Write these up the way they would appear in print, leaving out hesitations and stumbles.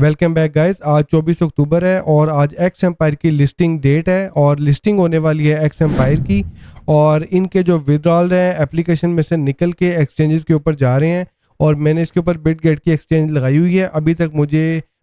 Welcome back guys. आज 24 अक्टूबर है और आज एक्स एम्पायर की लिस्टिंग डेट है और लिस्टिंग होने वाली है एक्स एम्पायर की। और इनके जो विड्रॉल हैं एप्लीकेशन में से निकल के एक्सचेंजेस के ऊपर जा रहे हैं और मैंने इसके ऊपर बिटगेट की एक्सचेंज लगाई हुई है। अभी तक मुझे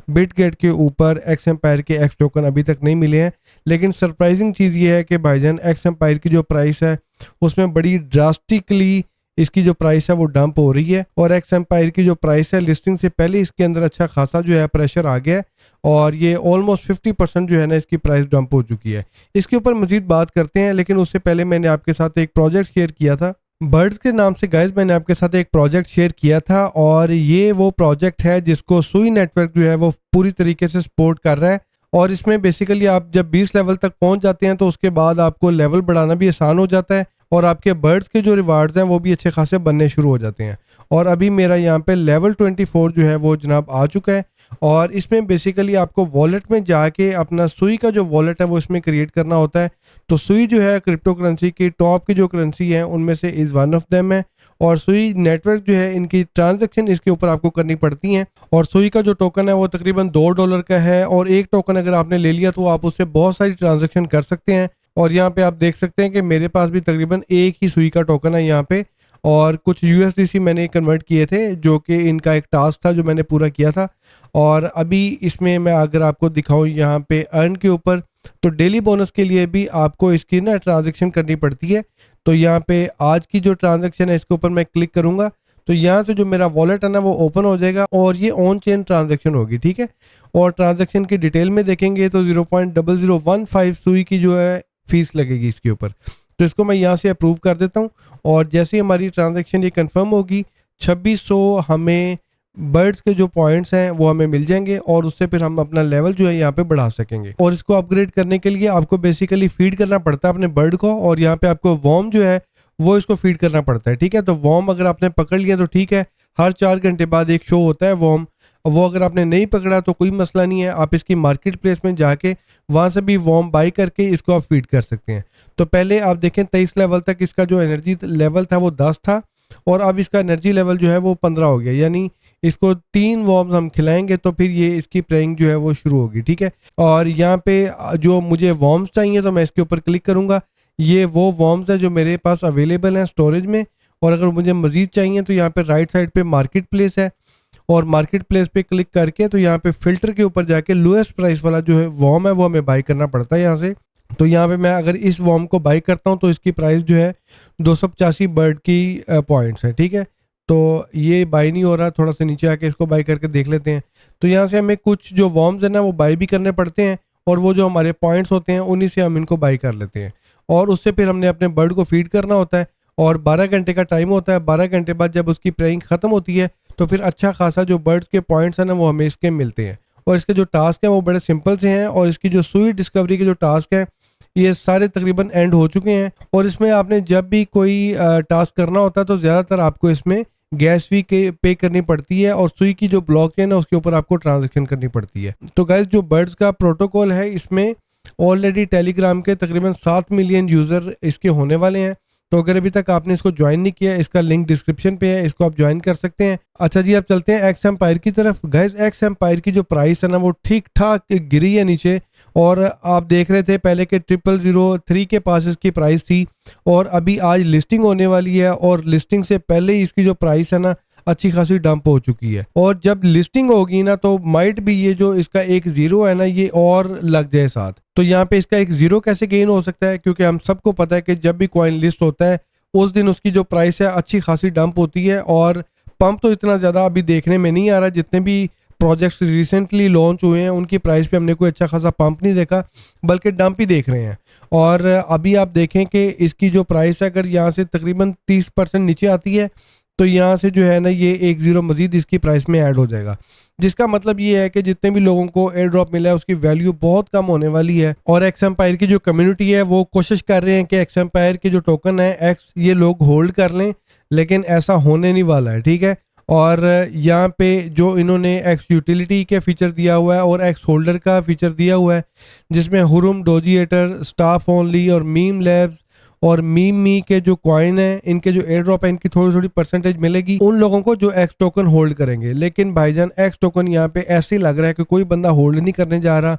बिटगेट के ऊपर एक्स एम्पायर के एक्स टोकन अभी तक नहीं मिले हैं, लेकिन सरप्राइजिंग चीज़ ये है कि भाईजान एक्स एम्पायर की जो प्राइस है उसमें बड़ी ड्रास्टिकली इसकी जो प्राइस है वो डंप हो रही है। और एक्स एम्पायर की जो प्राइस है लिस्टिंग से पहले इसके अंदर अच्छा खासा जो है प्रेशर आ गया है और ये ऑलमोस्ट 50% जो है ना इसकी प्राइस डंप हो चुकी है। इसके ऊपर मजीद बात करते हैं, लेकिन उससे पहले मैंने आपके साथ एक प्रोजेक्ट शेयर किया था बर्ड्स के नाम से। गाइज मैंने आपके साथ एक प्रोजेक्ट शेयर किया था और ये वो प्रोजेक्ट है जिसको सुई नेटवर्क जो है वो पूरी तरीके से सपोर्ट कर रहा है। और इसमें बेसिकली आप जब 20 लेवल तक पहुंच जाते हैं तो उसके बाद आपको लेवल बढ़ाना भी आसान हो जाता है और आपके बर्ड्स के जो रिवार्ड्स हैं वो भी अच्छे खासे बनने शुरू हो जाते हैं। और अभी मेरा यहाँ पे लेवल 24 जो है वो जनाब आ चुका है। और इसमें बेसिकली आपको वॉलेट में जाके अपना सुई का जो वॉलेट है वो इसमें क्रिएट करना होता है। तो सुई जो है क्रिप्टो करेंसी की टॉप की जो करेंसी है उनमें से इज़ वन ऑफ देम है। और सुई नेटवर्क जो है इनकी ट्रांजैक्शन इसके ऊपर आपको करनी पड़ती हैं। और सुई का जो टोकन है वो तकरीबन $2 का है और एक टोकन अगर आपने ले लिया तो आप उससे बहुत सारी ट्रांजैक्शन कर सकते हैं। और यहाँ पे आप देख सकते हैं कि मेरे पास भी तकरीबन एक ही सुई का टोकन है यहाँ पे। और कुछ USDC मैंने कन्वर्ट किए थे जो कि इनका एक टास्क था जो मैंने पूरा किया था। और अभी इसमें मैं अगर आपको दिखाऊं यहाँ पे अर्न के ऊपर, तो डेली बोनस के लिए भी आपको इसकी ना ट्रांजैक्शन करनी पड़ती है। तो यहाँ पे आज की जो ट्रांजैक्शन है इसके ऊपर मैं क्लिक करूँगा तो यहाँ से जो मेरा वॉलेट है ना वो ओपन हो जाएगा और ये ऑन चेन ट्रांजैक्शन होगी, ठीक है। और ट्रांजैक्शन की डिटेल में देखेंगे तो 0.0015 सुई की जो है फीस लगेगी इसके ऊपर। तो इसको मैं यहाँ से अप्रूव कर देता हूँ और जैसे ही हमारी ट्रांजैक्शन ये कंफर्म होगी 2600 हमें बर्ड्स के जो पॉइंट्स हैं वो हमें मिल जाएंगे और उससे फिर हम अपना लेवल जो है यहाँ पे बढ़ा सकेंगे। और इसको अपग्रेड करने के लिए आपको बेसिकली फीड करना पड़ता है अपने बर्ड को और यहाँ पे आपको वॉर्म जो है वो इसको फीड करना पड़ता है, ठीक है। तो वॉर्म अगर आपने पकड़ लिया तो ठीक है, हर 4 घंटे बाद एक शो होता है वॉर्म। वो अगर आपने नहीं पकड़ा तो कोई मसला नहीं है, आप इसकी मार्केट प्लेस में जाके वहाँ से भी वॉर्म बाई करके इसको आप फीड कर सकते हैं। तो पहले आप देखें 23 लेवल तक इसका जो एनर्जी लेवल था वो 10 था और अब इसका एनर्जी लेवल जो है वो 15 हो गया। यानी इसको 3 वॉर्म्स हम खिलाएंगे तो फिर ये इसकी प्रेइंग जो है वो शुरू होगी, ठीक है। और यहाँ पे जो मुझे वॉर्म्स चाहिए तो मैं इसके ऊपर क्लिक करूँगा। ये वो वॉर्म्स है जो मेरे पास अवेलेबल हैं स्टोरेज में। और अगर मुझे मज़ीद चाहिए तो यहाँ पे राइट साइड पे मार्केट प्लेस है और मार्केट प्लेस पे क्लिक करके तो यहाँ पे फिल्टर के ऊपर जाके लोएस्ट प्राइस वाला जो है वॉर्म है वो हमें बाई करना पड़ता है यहाँ से। तो यहाँ पे मैं अगर इस वॉर्म को बाई करता हूँ तो इसकी प्राइस जो है 285 बर्ड की पॉइंट्स है, ठीक है। तो ये बाई नहीं हो रहा, थोड़ा सा नीचे आके इसको बाई करके देख लेते हैं। तो यहाँ से हमें कुछ जो वॉर्म्स है ना वो बाई भी करने पड़ते हैं और वो जो हमारे पॉइंट्स होते हैं उन्हीं से हम इनको बाई कर लेते हैं और उससे फिर हमने अपने बर्ड को फीड करना होता है। और 12 घंटे का टाइम होता है। 12 घंटे बाद जब उसकी प्रेइंग ख़त्म होती है तो फिर अच्छा खासा जो बर्ड्स के पॉइंट्स हैं ना वो हमें इसके मिलते हैं। और इसके जो टास्क हैं वो बड़े सिंपल से हैं और इसकी जो सुई डिस्कवरी के जो टास्क हैं ये सारे तकरीबन एंड हो चुके हैं। और इसमें आपने जब भी कोई टास्क करना होता है तो ज़्यादातर आपको इसमें गैस फी के पे करनी पड़ती है और सुई की जो ब्लॉकचेन है उसके ऊपर आपको ट्रांजैक्शन करनी पड़ती है। तो गाइस जो बर्ड्स का प्रोटोकॉल है इसमें ऑलरेडी टेलीग्राम के तकरीबन 7 मिलियन यूज़र इसके होने वाले हैं। तो अगर अभी तक आपने इसको ज्वाइन नहीं किया, इसका लिंक डिस्क्रिप्शन पे है, इसको आप ज्वाइन कर सकते हैं। अच्छा जी, अब चलते हैं एक्स एम्पायर की तरफ। गाइस एक्स एम्पायर की जो प्राइस है ना वो ठीक ठाक गिरी है नीचे और आप देख रहे थे पहले के 0003 के पास इसकी प्राइस थी और अभी आज लिस्टिंग होने वाली है और लिस्टिंग से पहले ही इसकी जो प्राइस है ना अच्छी खासी डंप हो चुकी है। और जब लिस्टिंग होगी ना तो माइट भी ये जो इसका एक जीरो है ना ये और लग जाए साथ। तो यहाँ पे इसका एक जीरो कैसे गेन हो सकता है, क्योंकि हम सबको पता है कि जब भी कॉइन लिस्ट होता है उस दिन उसकी जो प्राइस है अच्छी खासी डंप होती है। और पंप तो इतना ज़्यादा अभी देखने में नहीं आ रहा, जितने भी प्रोजेक्ट्स रिसेंटली लॉन्च हुए हैं उनकी प्राइस पे हमने कोई अच्छा खासा पंप नहीं देखा, बल्कि डंप ही देख रहे हैं। और अभी आप देखें कि इसकी जो प्राइस है अगर यहाँ से तकरीबन 30% नीचे आती है तो यहाँ से जो है ना ये एक जीरो मजीद इसकी प्राइस में ऐड हो जाएगा, जिसका मतलब ये है कि जितने भी लोगों को एयर ड्रॉप मिला है उसकी वैल्यू बहुत कम होने वाली है। और एक्स एम्पायर की जो कम्युनिटी है वो कोशिश कर रहे हैं कि एक्स एम्पायर के जो टोकन है एक्स ये लोग होल्ड कर लें, लेकिन ऐसा होने नहीं वाला है, ठीक है। और यहाँ पे जो इन्होंने एक्स यूटिलिटी के फीचर दिया हुआ है और एक्स होल्डर का फीचर दिया हुआ है जिसमें हुरुम डोजिएटर, स्टाफ ओनली और मीम लैब्स और मी के जो कॉइन है, इनके जो एयर ड्रॉप है, इनकी थोड़ी थोड़ी परसेंटेज मिलेगी उन लोगों को जो एक्स टोकन होल्ड करेंगे। लेकिन भाईजान एक्स टोकन यहाँ पे ऐसे ही लग रहा है कि कोई बंदा होल्ड नहीं करने जा रहा।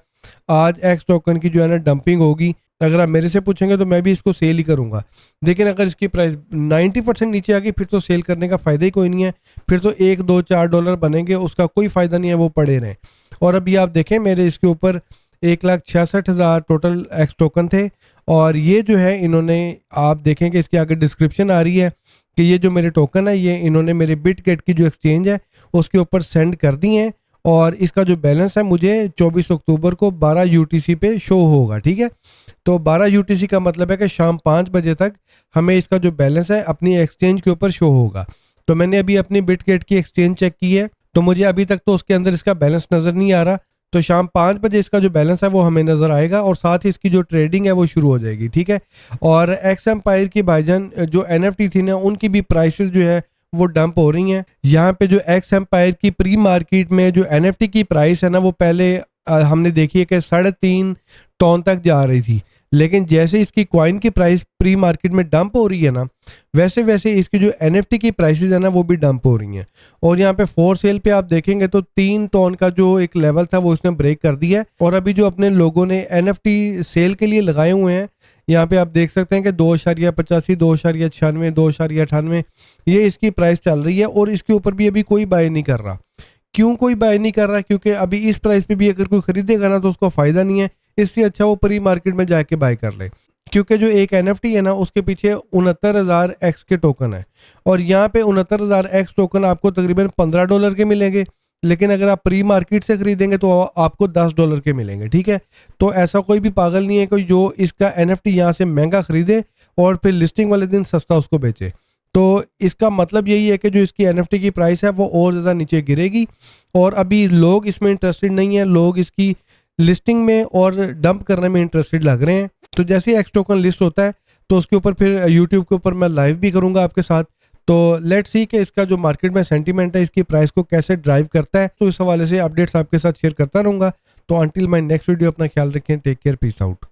आज एक्स टोकन की जो है ना डंपिंग होगी। अगर आप मेरे से पूछेंगे तो मैं भी इसको सेल ही करूंगा। लेकिन अगर इसकी प्राइस 90% नीचे आ गई फिर तो सेल करने का फायदा ही कोई नहीं है। फिर तो $1 $2 4 बनेंगे, उसका कोई फायदा नहीं है, वो पड़े रहें। और अभी आप देखें मेरे इसके ऊपर 1,66,000 टोटल एक्स टोकन थे। और ये जो है इन्होंने, आप देखें कि इसके आगे डिस्क्रिप्शन आ रही है कि ये जो मेरे टोकन है ये इन्होंने मेरे बिटगेट की जो एक्सचेंज है उसके ऊपर सेंड कर दी हैं। और इसका जो बैलेंस है मुझे 24 अक्टूबर को 12 यूटीसी पे शो होगा। ठीक है, तो 12 यूटीसी का मतलब है कि शाम 5 बजे तक हमें इसका जो बैलेंस है अपनी एक्सचेंज के ऊपर शो होगा। तो मैंने अभी अपनी बिटगेट की एक्सचेंज चेक की है तो मुझे अभी तक तो उसके अंदर इसका बैलेंस नज़र नहीं आ रहा। तो शाम 5 बजे इसका जो बैलेंस है वो हमें नज़र आएगा और साथ ही इसकी जो ट्रेडिंग है वो शुरू हो जाएगी। ठीक है, और एक्स एम्पायर की भाईजान जो एनएफटी थी ना उनकी भी प्राइसेस जो है वो डंप हो रही हैं। यहाँ पे जो एक्स एम्पायर की प्री मार्केट में जो एनएफटी की प्राइस है ना वो पहले हमने देखी है कि 3.5 टन तक जा रही थी। लेकिन जैसे इसकी कॉइन की प्राइस प्री मार्केट में डंप हो रही है ना वैसे वैसे इसकी जो एनएफटी की प्राइसेस है ना वो भी डंप हो रही हैं। और यहाँ पे फॉर सेल पे आप देखेंगे तो 3 टन का जो एक लेवल था वो इसने ब्रेक कर दिया है। और अभी जो अपने लोगों ने एनएफटी सेल के लिए लगाए हुए हैं यहाँ पे आप देख सकते हैं कि 2.85 2.96 2.98 ये इसकी प्राइस चल रही है। और इसके ऊपर भी अभी कोई बाय नहीं कर रहा। क्यों कोई बाय नहीं कर रहा? क्योंकि अभी इस प्राइस पे भी अगर कोई खरीदेगा ना तो उसको फायदा नहीं है। इससे अच्छा वो प्री मार्केट में जाके बाय कर ले। क्योंकि जो एक एनएफटी है ना उसके पीछे 69,000 एक्स के टोकन है। और यहाँ पे 69,000 एक्स टोकन आपको तकरीबन $15 के मिलेंगे। लेकिन अगर आप प्री मार्केट से खरीदेंगे तो आपको $10 के मिलेंगे। ठीक है, तो ऐसा कोई भी पागल नहीं है कि जो इसका एनएफटी यहाँ से महंगा खरीदे और फिर लिस्टिंग वाले दिन सस्ता उसको बेचे। तो इसका मतलब यही है कि जो इसकी एनएफटी की प्राइस है वो और ज़्यादा नीचे गिरेगी। और अभी लोग इसमें इंटरेस्टेड नहीं है, लोग इसकी लिस्टिंग में और डंप करने में इंटरेस्टेड लग रहे हैं। तो जैसे ही एक्स टोकन लिस्ट होता है तो उसके ऊपर फिर यूट्यूब के ऊपर मैं लाइव भी करूंगा आपके साथ। तो लेट्स सी कि इसका जो मार्केट में सेंटीमेंट है इसकी प्राइस को कैसे ड्राइव करता है। तो इस हवाले से अपडेट्स आपके साथ शेयर करता रहूंगा। तो अंटिल माय नेक्स्ट वीडियो, अपना ख्याल रखें, टेक केयर, पीस आउट।